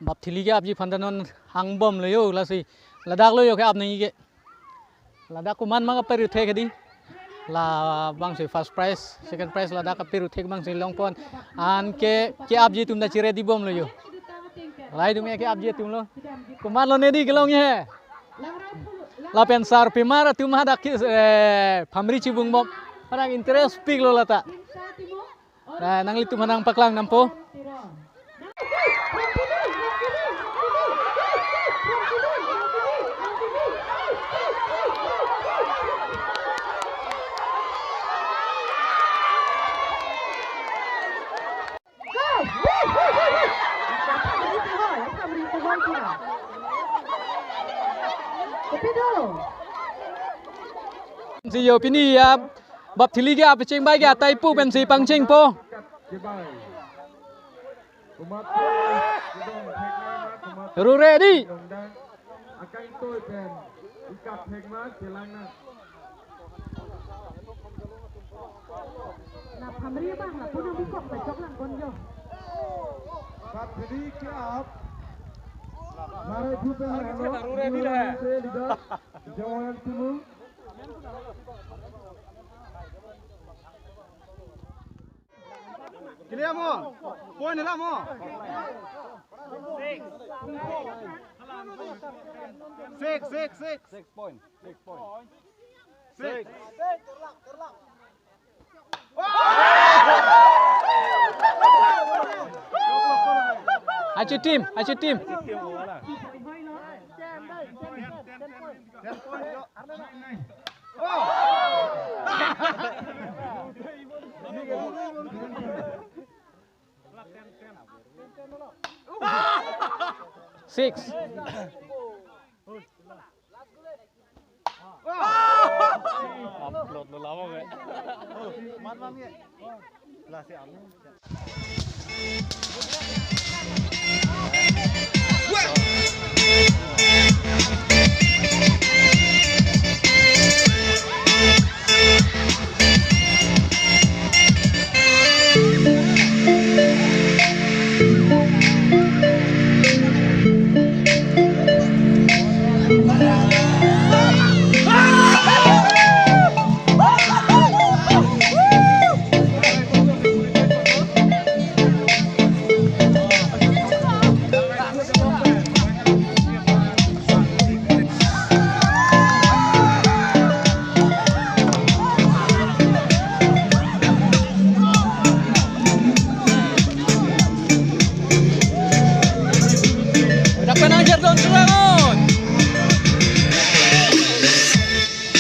บับทิลิกอับจีพันธนนหังบอมเลยโย่ละสิละดักเลยโย่แค่อับนี่เกละดักกุมันมันก็ไปรุเทกันดิละบางสิ first prize second prizeละดักก็ไปรุเทกบางสิลองปอนอันkeอับจีตุมได้ชีเรดีบอมเลยโย่ไล่ดูแม่keอับจีตุมโลกุมันโลเนดีกันลงเงี้ยla pensar primero tu mah dak pamri cibung bom parang interest pig lo lata nah nang litu manang paklang nampo si yo pini ya bab thili ge ap ching bai ge tai pu pen si pang ching po ru ready akan tôi pen ikat hekma kelang na na phamri bang la punang bikok ta chok lang kon yo bab thili ke ap mare dhupe na ru ready la hai leader jawan tumu clear mo point la mo 6 point 6 acu tim six upload lo lama gak mat ya lah si Amin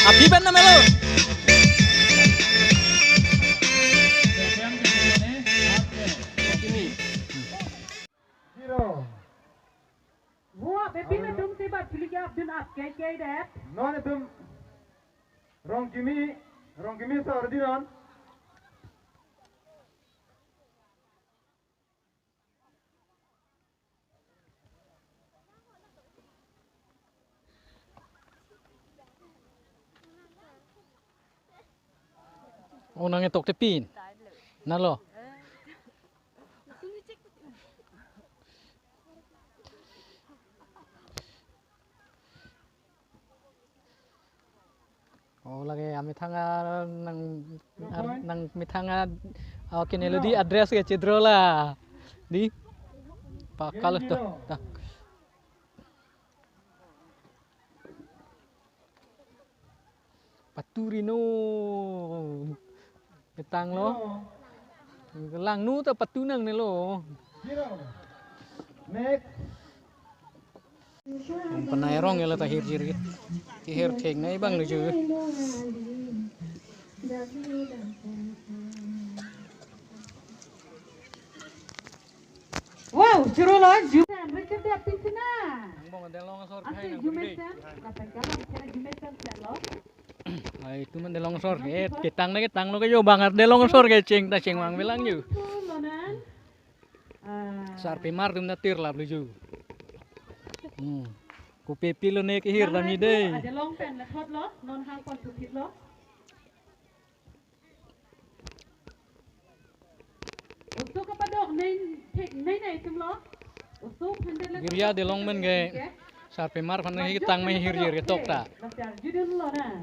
Api ban na melo. Wah, bebi na dum se bat chili ke abdun ap ke dat. non tum rong kimi sa ordinan Oh nang tok tepin. Nalo. Oh lagi ami thanga nang mi thanga kinelo di address ke cidro lah. Di pakal to. Paturino. Petang lo. Lang nu ta patunang ni lo. next Panairong ya la ta hir jir. Ki hir theng nai bang lu ju. Wow, juru lo jumen recep dia pincina. Bong ada long sor Asli kai nang jumen gede. sen, kata kalau kena jumen sen lo. Ai tu man de long sor ke kitang lo ke yo bangar de long sor ke cing ta cing mang bilang ju. Lonan. Sar pimar tum na tir la lu ju. Ku pepi lo ne ke hir dam ni de. Ada long pen la thot lo, non hang kon tu kit lo. Untuk kepada nei tum lo. Usung handle lagi. Girya di long men ge sarpe mar phan hi tang mai hir hir ge tok ta. Belajar judul lo nah.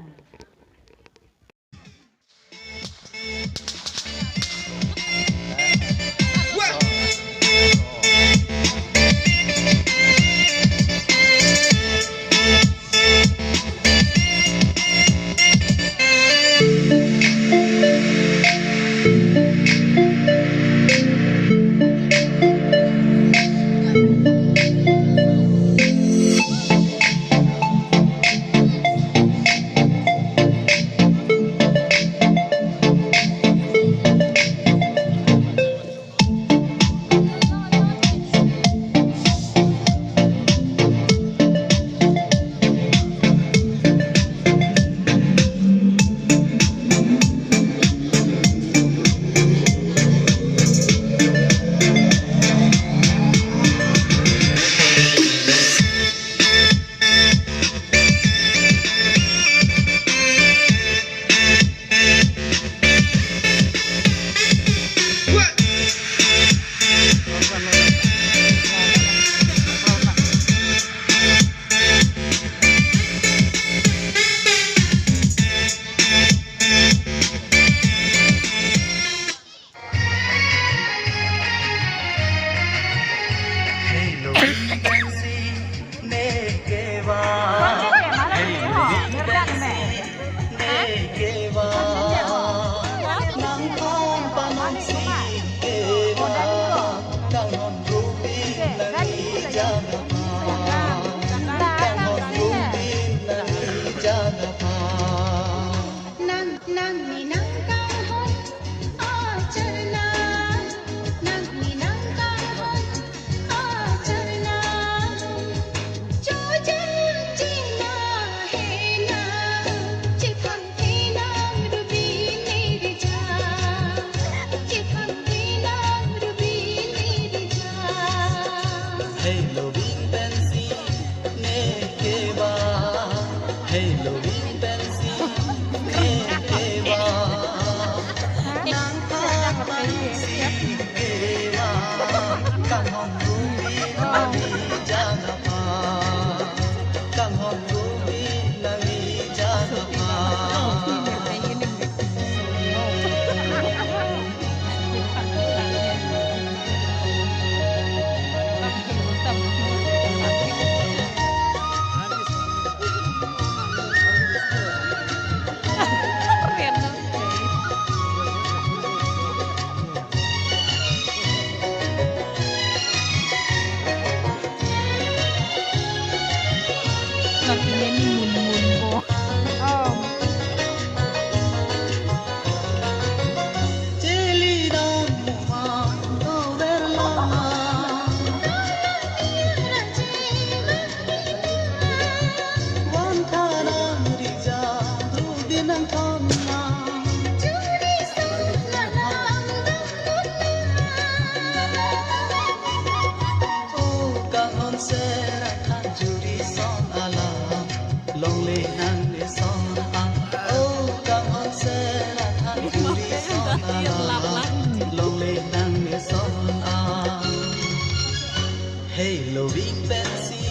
Hello Big Betsy,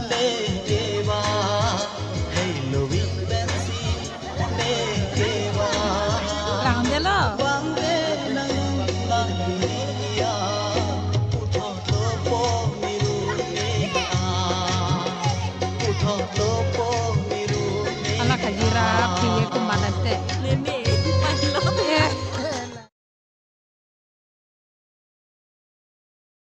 लेके वा Hello Big Betsy, लेके वा Rangdelo. Bangde nang langria, uto topo miru nega, uto topo miru nega. Ala kajira piye kumanate. Leme.